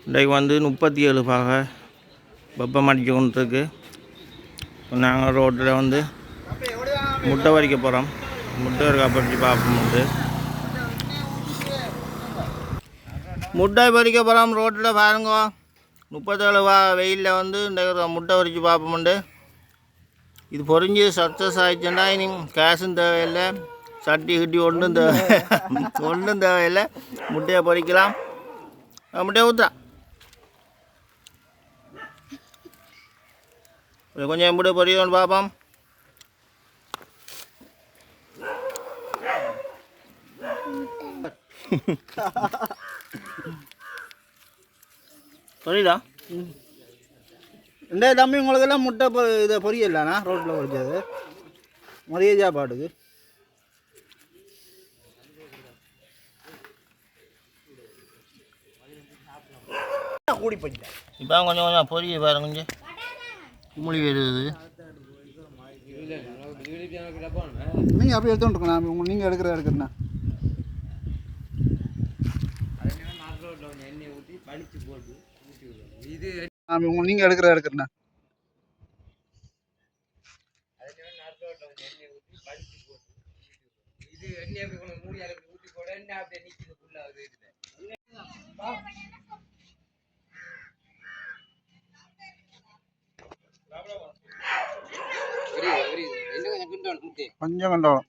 இன்றைக்கு வந்து 37 பாக வெப்பம் அடிச்சு கொண்டிருக்கு. நாங்கள் ரோட்டில் வந்து முட்டை வரிக்க போகிறோம். முட்டை இருக்கா பறித்து பார்ப்போம்ட்டு முட்டை பறிக்க போகிறோம். ரோட்டில் பாருங்க 37 வெயிலில் வந்து இந்த முட்டை வரித்து பார்ப்போம்ண்டு. இது பொறிஞ்சு சக்ஸஸ் ஆகிடுச்சுன்னா இனி கேஷும் தேவையில்லை, சட்டி கிட்டி ஒன்றும் தேவையில்லை. முட்டையை பொறிக்கலாம். முட்டையை ஊற்றா கொஞ்சம் முட்டை பொறிக்கணும்னு பார்ப்போம். புரியுதா? இந்த தம்பி உங்களுக்கெல்லாம் முட்டை இதை பொரியலாண்ணா ரோட்டில் பொரிச்சது மதிய சாப்பாட்டுக்கு. கூடி போயிட்டேன். இப்போ கொஞ்சம் பொரிய பாருங்க, கொஞ்சம் குமிழி வருது. நீங்கள் அப்படியே எடுத்துட்டுருக்கண்ணா, நீங்கள் எடுக்கிறேண்ணா. நீங்கள் எடுக்கிறேண்ணா. கொஞ்சம் கண்டோம்.